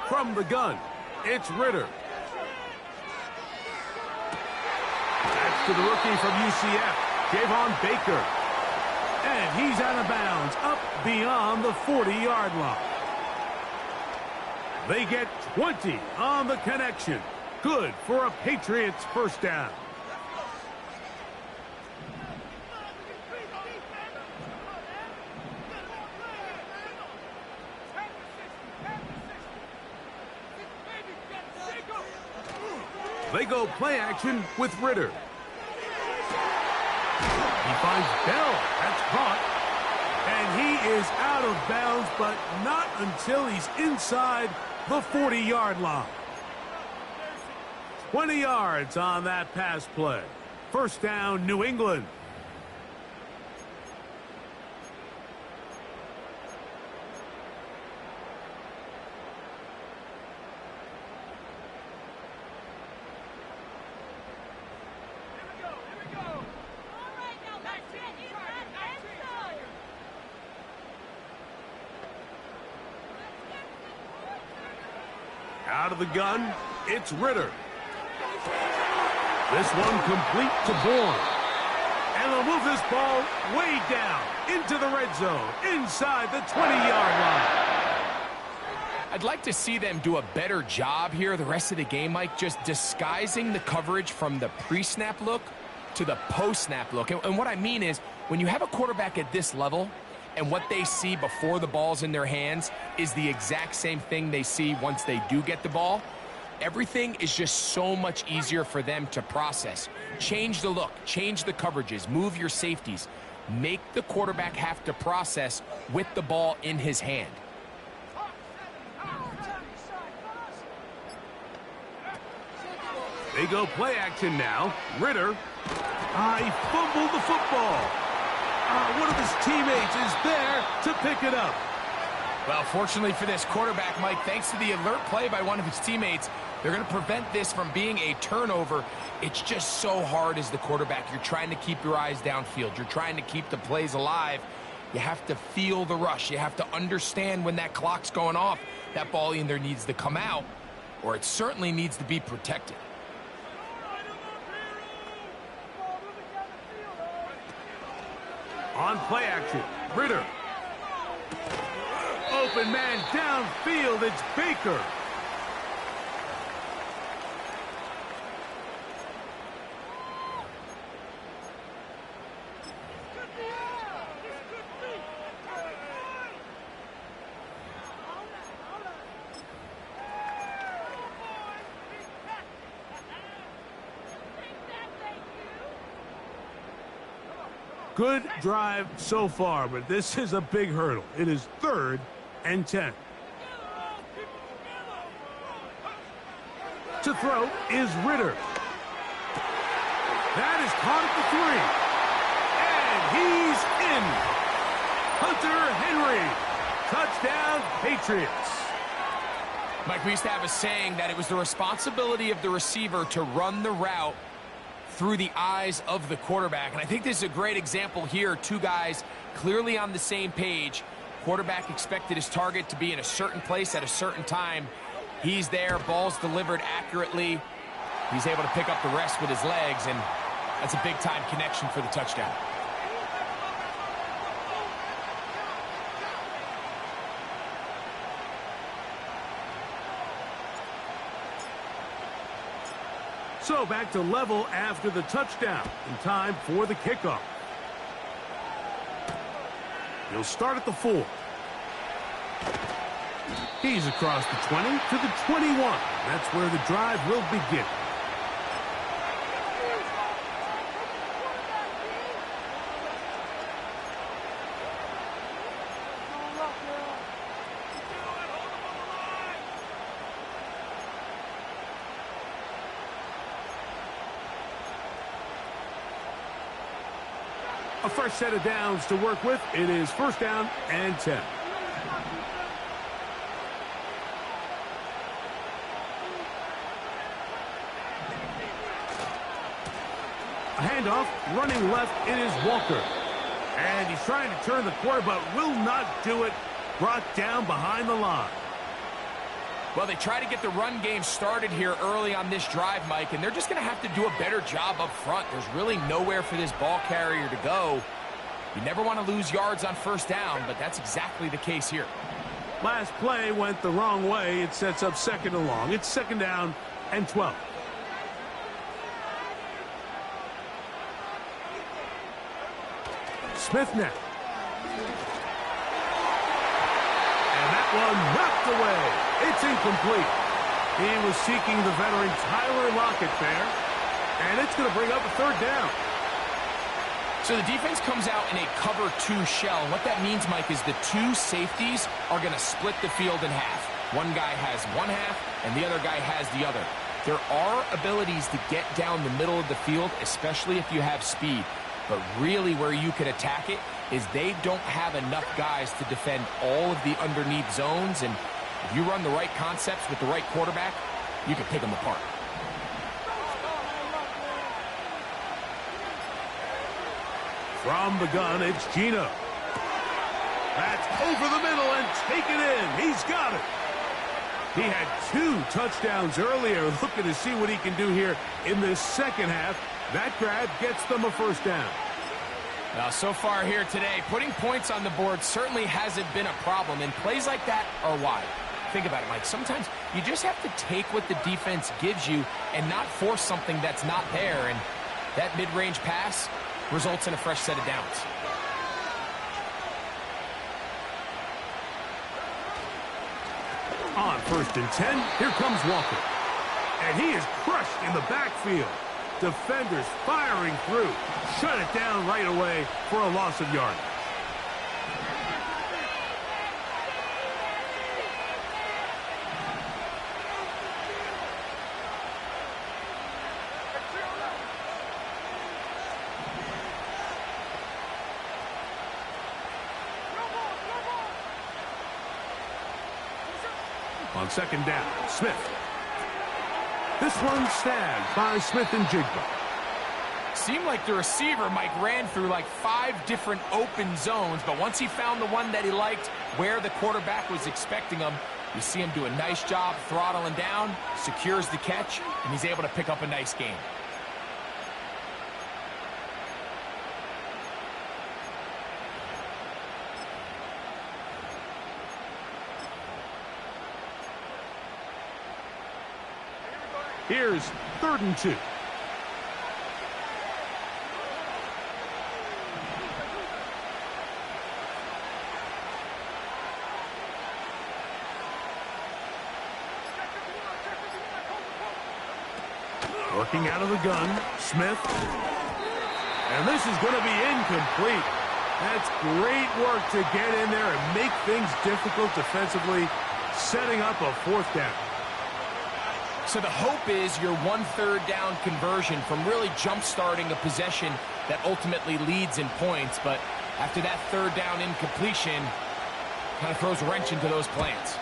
From the gun, it's Ritter. That's to the rookie from UCF, Javon Baker. And he's out of bounds, up beyond the 40-yard line. They get 20 on the connection. Good for a Patriots first down. They go play action with Ritter. He finds Bell. That's caught. And he is out of bounds, but not until he's inside the 40-yard line. 20 yards on that pass play. First down, New England. Out of the gun, it's Ritter. This one complete to Bourne. And they'll move this ball way down into the red zone, inside the 20-yard line. I'd like to see them do a better job here the rest of the game, Mike, just disguising the coverage from the pre-snap look to the post-snap look. And what I mean is, when you have a quarterback at this level and what they see before the ball's in their hands is the exact same thing they see once they do get the ball, everything is just so much easier for them to process. Change the look, change the coverages, move your safeties. Make the quarterback have to process with the ball in his hand. They go play action now. Ritter. He fumbled the football. One of his teammates is there to pick it up. Well, fortunately for this quarterback, Mike, thanks to the alert play by one of his teammates, they're going to prevent this from being a turnover. It's just so hard as the quarterback. You're trying to keep your eyes downfield. You're trying to keep the plays alive. You have to feel the rush. You have to understand when that clock's going off. That ball either needs to come out or it certainly needs to be protected. On play action, Ritter. Open man downfield, it's Baker. Good drive so far, but this is a big hurdle. It is 3rd and 10. To throw is Ritter. That is caught at the 3. And he's in. Hunter Henry. Touchdown, Patriots. Mike, we used to have a saying that it was the responsibility of the receiver to run the route through the eyes of the quarterback. And I think this is a great example here. Two guys clearly on the same page. Quarterback expected his target to be in a certain place at a certain time. He's there, ball's delivered accurately. He's able to pick up the rest with his legs, and that's a big-time connection for the touchdown. So back to level after the touchdown. In time for the kickoff. He'll start at the 4. He's across the 20 to the 21. That's where the drive will begin. A fresh set of downs to work with. It is 1st down and 10. A handoff, running left, it is Walker. And he's trying to turn the corner, but will not do it. Brought down behind the line. Well, they try to get the run game started here early on this drive, Mike, and they're just going to have to do a better job up front. There's really nowhere for this ball carrier to go. You never want to lose yards on 1st down, but that's exactly the case here. Last play went the wrong way. It sets up 2nd and long. It's 2nd down and 12. Smith now. And that one knocked away. It's incomplete. He was seeking the veteran Tyler Lockett there. And it's going to bring up a 3rd down. So the defense comes out in a cover 2 shell. And what that means, Mike, is the 2 safeties are going to split the field in half. One guy has one half, and the other guy has the other. There are abilities to get down the middle of the field, especially if you have speed. But really where you can attack it is they don't have enough guys to defend all of the underneath zones. And if you run the right concepts with the right quarterback, you can pick them apart. From the gun, it's Gino. That's over the middle and taken in. He's got it. He had 2 touchdowns earlier. Looking to see what he can do here in this 2nd half. That grab gets them a 1st down. Now, so far here today, putting points on the board certainly hasn't been a problem, and plays like that are why. Think about it, Mike. Sometimes you just have to take what the defense gives you and not force something that's not there. And that mid-range pass results in a fresh set of downs. On 1st and 10, here comes Walker. And he is crushed in the backfield. Defenders firing through. Shut it down right away for a loss of yardage. On 2nd down, Smith. This one snagged by Smith and Jigba. Seemed like the receiver, Mike, ran through like 5 different open zones, but once he found the one that he liked, where the quarterback was expecting him, you see him do a nice job throttling down, secures the catch, and he's able to pick up a nice gain. Here's 3rd and 2. Working out of the gun, Smith. And this is going to be incomplete. That's great work to get in there and make things difficult defensively, setting up a 4th down. So the hope is your 1/3 down conversion from really jump-starting a possession that ultimately leads in points. But after that 3rd down incompletion, kind of throws a wrench into those plans.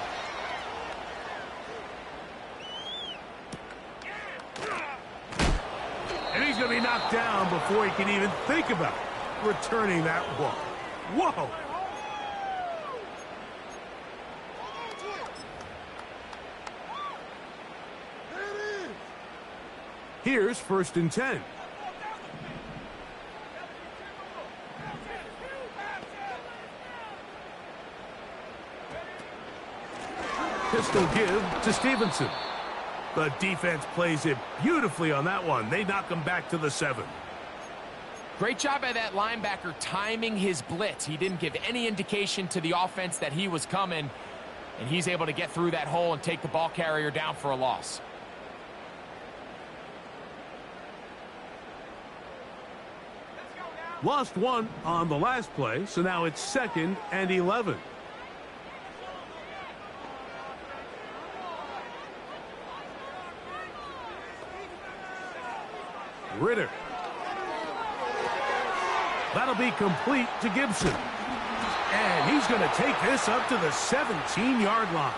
And he's going to be knocked down before he can even think about returning that one. Whoa! Here's 1st and 10. Pistol give to Stevenson. The defense plays it beautifully on that one. They knock him back to the 7. Great job by that linebacker timing his blitz. He didn't give any indication to the offense that he was coming, and he's able to get through that hole and take the ball carrier down for a loss. Lost one on the last play, so now it's 2nd and 11. Ritter. That'll be complete to Gibson. And he's going to take this up to the 17-yard line.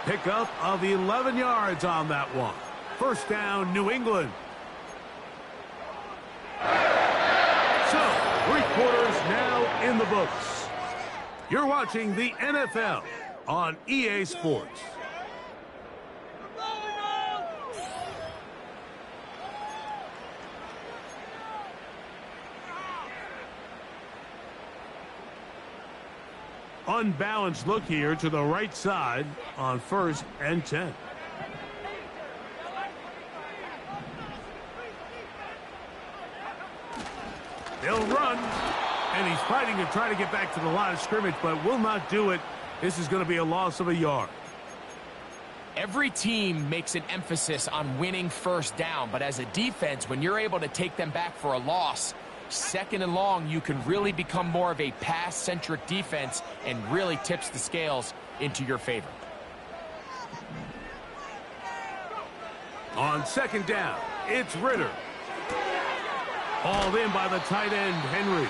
Pickup of 11 yards on that one. 1st down, New England. So, 3/4 now in the books. You're watching the NFL on EA Sports. Unbalanced look here to the right side on 1st and 10. They'll run, and he's fighting to try to get back to the line of scrimmage, but will not do it. This is going to be a loss of a yard. Every team makes an emphasis on winning 1st down, but as a defense, when you're able to take them back for a loss, 2nd and long, you can really become more of a pass-centric defense and really tips the scales into your favor. On 2nd down, it's Ritter. Hauled in by the tight end, Henry.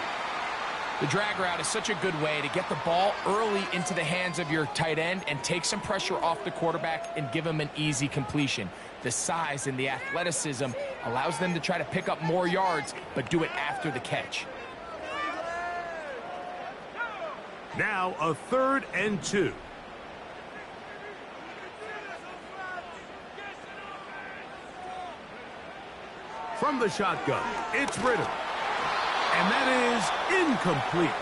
The drag route is such a good way to get the ball early into the hands of your tight end and take some pressure off the quarterback and give him an easy completion. The size and the athleticism allows them to try to pick up more yards, but do it after the catch. Now a 3rd and 2. From the shotgun, it's Ritter. And that is incomplete.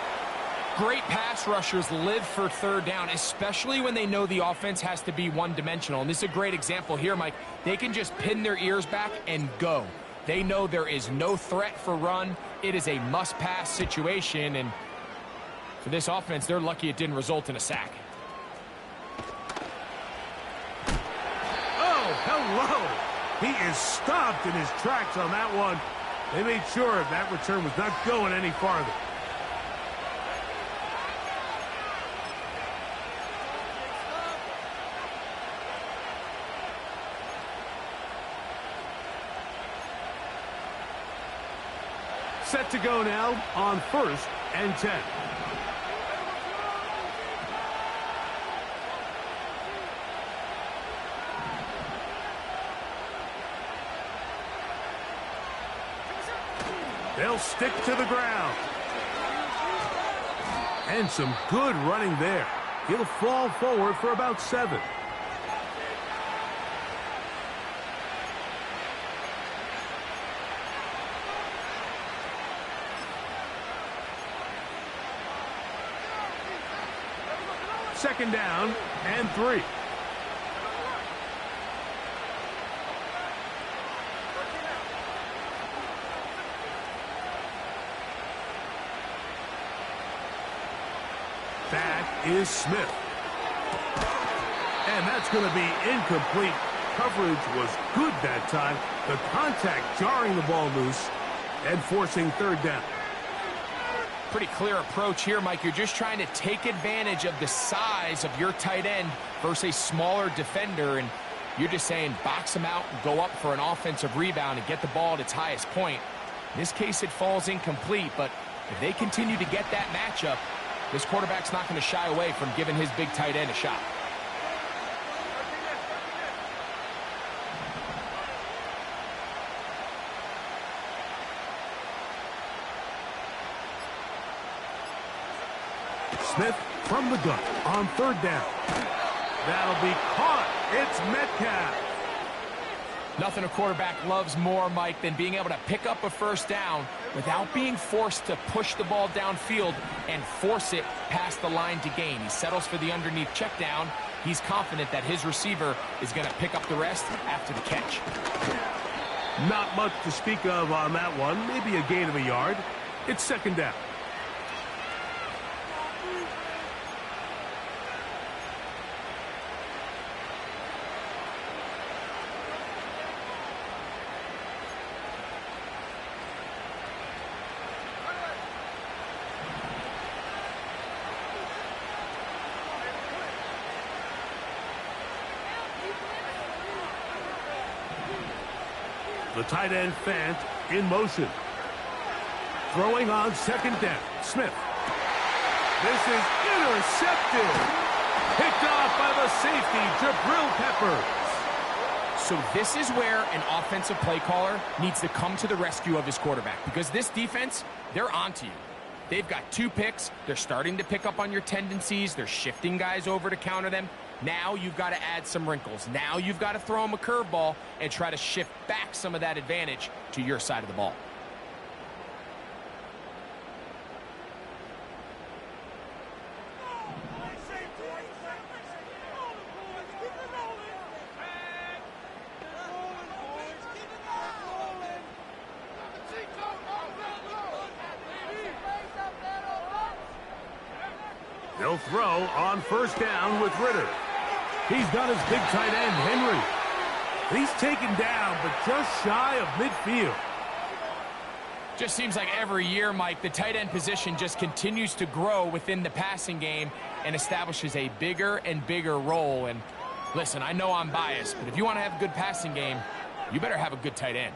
Great pass rushers live for third down, especially when they know the offense has to be one-dimensional. And this is a great example here, Mike. They can just pin their ears back and go. They know there is no threat for run. It is a must-pass situation, and for this offense, they're lucky it didn't result in a sack. Oh, hello! He is stopped in his tracks on that one. They made sure that return was not going any farther. Set to go now on 1st and 10. They'll stick to the ground. And some good running there. He'll fall forward for about 7. Second down and 3. That is Smith. And that's going to be incomplete. Coverage was good that time. The contact jarring the ball loose and forcing third down. Pretty clear approach here, Mike. You're just trying to take advantage of the size of your tight end versus a smaller defender, and you're just saying box him out and go up for an offensive rebound and get the ball at its highest point. In this case, it falls incomplete, but if they continue to get that matchup, this quarterback's not going to shy away from giving his big tight end a shot. Smith from the gun on third down. That'll be caught. It's Metcalf. Nothing a quarterback loves more, Mike, than being able to pick up a first down without being forced to push the ball downfield and force it past the line to gain. He settles for the underneath check down. He's confident that his receiver is going to pick up the rest after the catch. Not much to speak of on that one. Maybe a gain of a yard. It's second down. The tight end Fant in motion. Throwing on second down. Smith. This is intercepted. Picked off by the safety, Jabril Peppers. So this is where an offensive play caller needs to come to the rescue of his quarterback, because this defense, they're onto you. They've got 2 picks. They're starting to pick up on your tendencies. They're shifting guys over to counter them. Now you've got to add some wrinkles. Now you've got to throw them a curveball and try to shift back some of that advantage to your side of the ball. They'll throw on first down with Ritter. He's got his big tight end, Henry. He's taken down, but just shy of midfield. Just seems like every year, Mike, the tight end position just continues to grow within the passing game and establishes a bigger and bigger role. And listen, I know I'm biased, but if you want to have a good passing game, you better have a good tight end.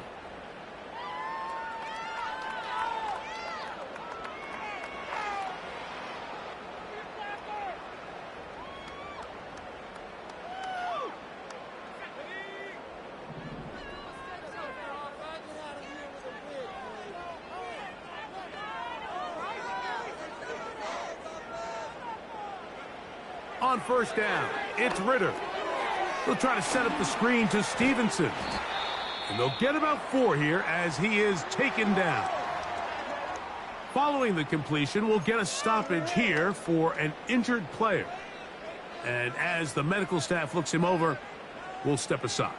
On first down, it's Ritter. They'll try to set up the screen to Stevenson. And they'll get about 4 here as he is taken down. Following the completion, we'll get a stoppage here for an injured player. And as the medical staff looks him over, we'll step aside.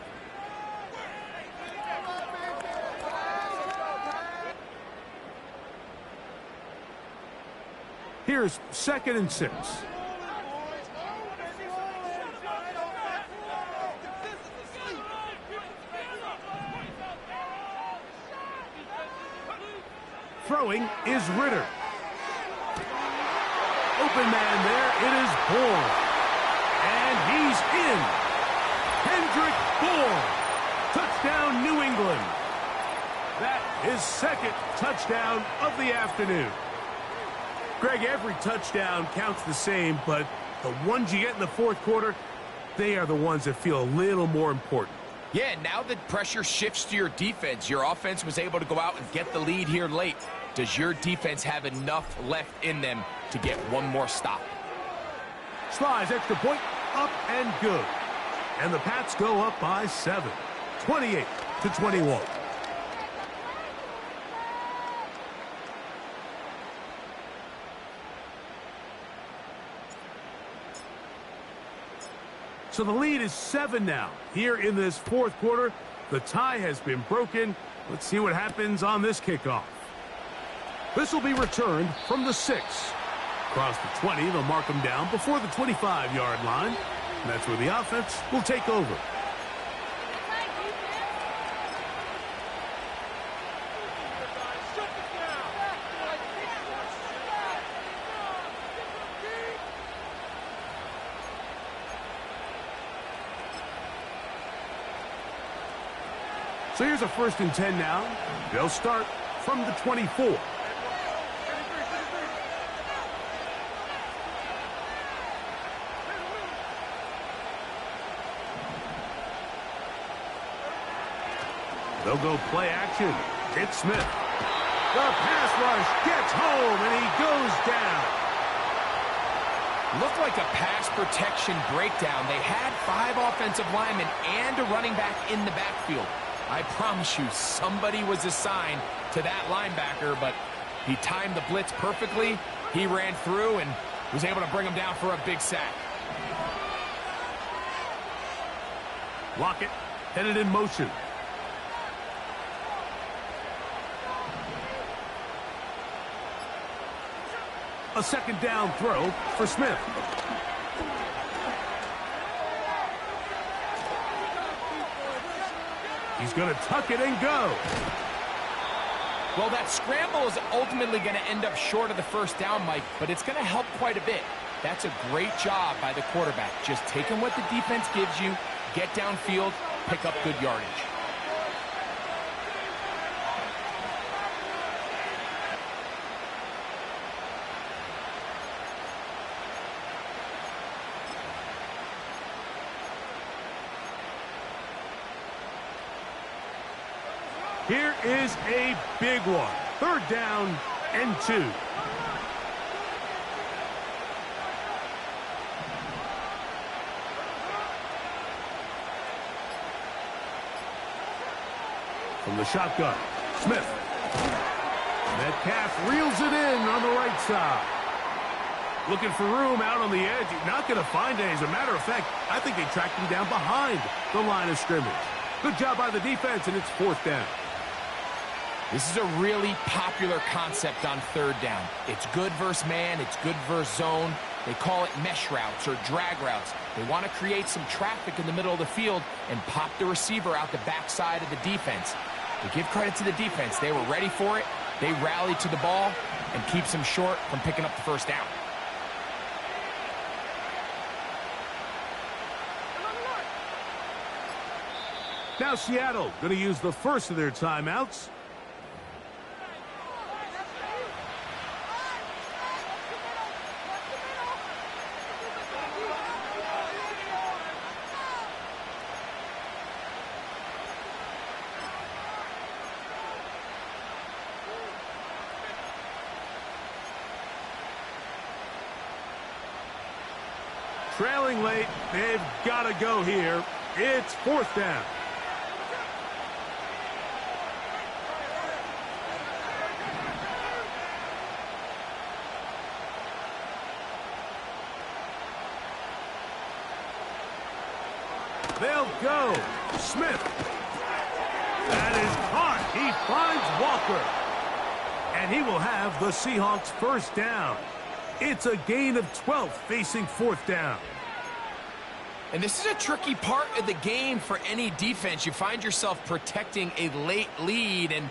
Here's 2nd and 6. Throwing is Ritter. Open man there. It is Bourne. And he's in. Kendrick Bourne. Touchdown, New England. That is 2nd touchdown of the afternoon. Greg, every touchdown counts the same, but the ones you get in the 4th quarter, they are the ones that feel a little more important. Yeah, now the pressure shifts to your defense. Your offense was able to go out and get the lead here late. Does your defense have enough left in them to get one more stop? Slides, extra point, up and good. And the Pats go up by 7, 28-21. So the lead is 7 now. Here in this 4th quarter, the tie has been broken. Let's see what happens on this kickoff. This will be returned from the 6. Across the 20, they'll mark them down before the 25-yard line. And that's where the offense will take over. So here's a 1st and 10 now. They'll start from the 24. They'll go play action. It's Smith. The pass rush gets home, and he goes down. Looked like a pass protection breakdown. They had 5 offensive linemen and a running back in the backfield. I promise you, somebody was assigned to that linebacker, but he timed the blitz perfectly. He ran through and was able to bring him down for a big sack. Lockett headed in motion. A 2nd down throw for Smith. He's going to tuck it and go. Well, that scramble is ultimately going to end up short of the 1st down, Mike, but it's going to help quite a bit. That's a great job by the quarterback. Just taking what the defense gives you, get downfield, pick up good yardage. Here is a big one. 3rd down and 2. From the shotgun, Smith. Metcalf reels it in on the right side. Looking for room out on the edge. Not going to find it. As a matter of fact, I think they tracked him down behind the line of scrimmage. Good job by the defense, and it's 4th down. This is a really popular concept on 3rd down. It's good versus man. It's good versus zone. They call it mesh routes or drag routes. They want to create some traffic in the middle of the field and pop the receiver out the backside of the defense. They give credit to the defense. They were ready for it. They rallied to the ball and keeps them short from picking up the 1st down. Now Seattle going to use the first of their timeouts. Trailing late, they've got to go here. It's 4th down. They'll go. Smith. That is caught. He finds Walker. And he will have the Seahawks first down. It's a gain of 12 facing fourth down. And this is a tricky part of the game for any defense. You find yourself protecting a late lead, and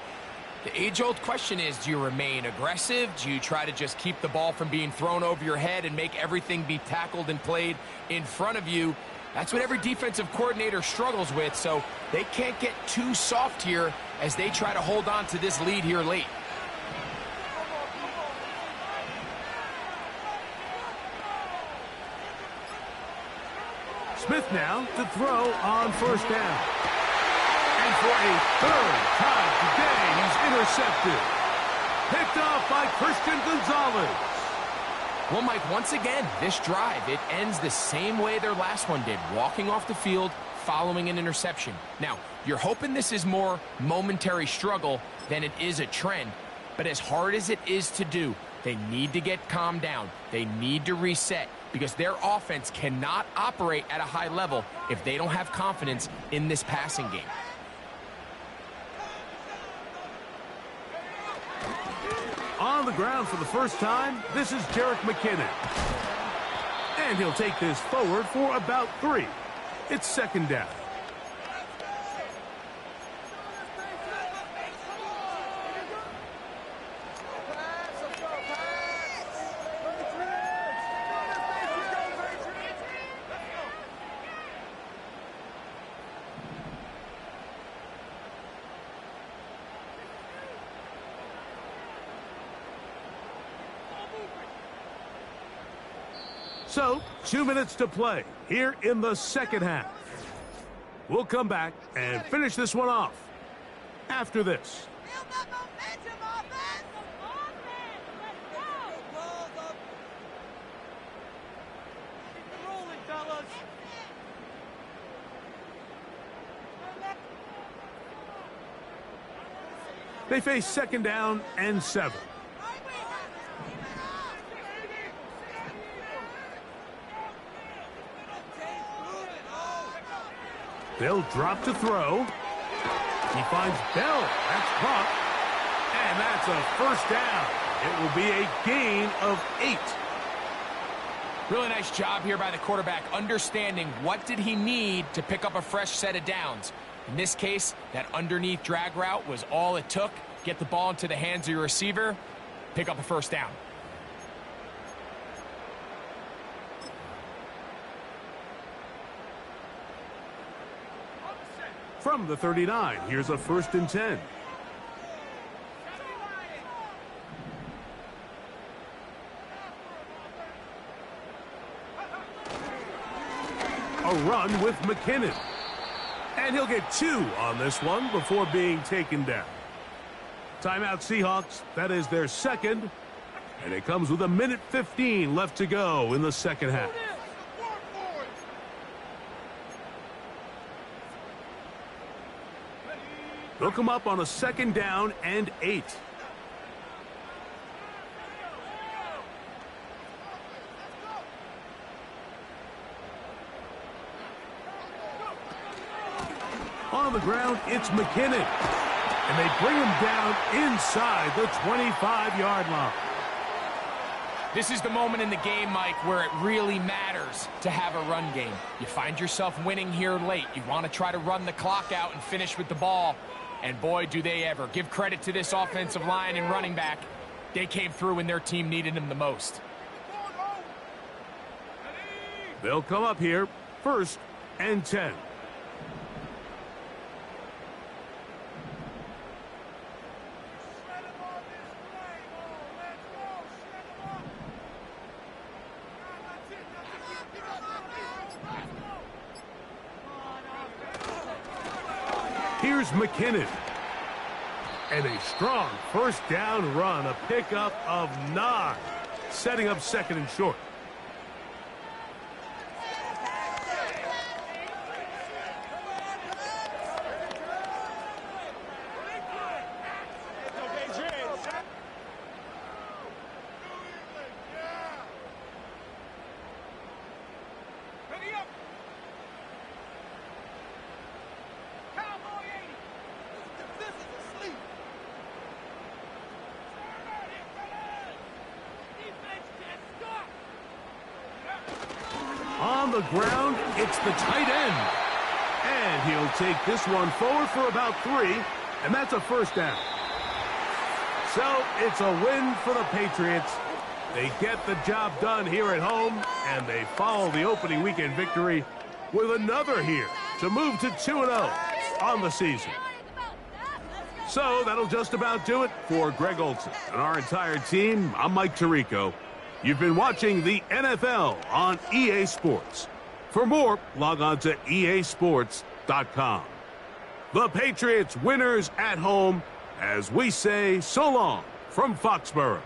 the age-old question is, do you remain aggressive? Do you try to just keep the ball from being thrown over your head and make everything be tackled and played in front of you? That's what every defensive coordinator struggles with, so they can't get too soft here as they try to hold on to this lead here late. Smith now to throw on first down. And for a third time today, he's intercepted. Picked off by Christian Gonzalez. Well, Mike, once again, this drive, it ends the same way their last one did, walking off the field, following an interception. Now, you're hoping this is more momentary struggle than it is a trend, but as hard as it is to do, they need to get calmed down. They need to reset because their offense cannot operate at a high level if they don't have confidence in this passing game. On the ground for the first time, this is Jerick McKinnon. And he'll take this forward for about 3. It's second down. So, 2 minutes to play here in the second half. We'll come back and finish this one off after this. They face second down and 7. They'll drop to throw. He finds Bell. That's caught. And that's a first down. It will be a gain of 8. Really nice job here by the quarterback, understanding what did he need to pick up a fresh set of downs. In this case, that underneath drag route was all it took. Get the ball into the hands of your receiver, pick up a first down. From the 39, here's a 1st and 10. A run with McKinnon. And he'll get 2 on this one before being taken down. Timeout Seahawks, that is their second. And it comes with 1:15 left to go in the second half. They'll come up on a second down and 8. On the ground, it's McKinnon. And they bring him down inside the 25-yard line. This is the moment in the game, Mike, where it really matters to have a run game. You find yourself winning here late. You want to try to run the clock out and finish with the ball. And boy, do they ever. Give credit to this offensive line and running back. They came through when their team needed them the most. They'll come up here, 1st and 10. Here's McKinnon. And a strong first down run, a pickup of 9, setting up 2nd and short. On the ground, it's the tight end. And he'll take this one forward for about 3, and that's a first down. So it's a win for the Patriots. They get the job done here at home, and they follow the opening weekend victory with another here to move to 2-0 on the season. So that'll just about do it for Greg Olson and our entire team. I'm Mike Tirico. You've been watching the NFL on EA Sports. For more, log on to easports.com. The Patriots winners at home as we say so long from Foxborough.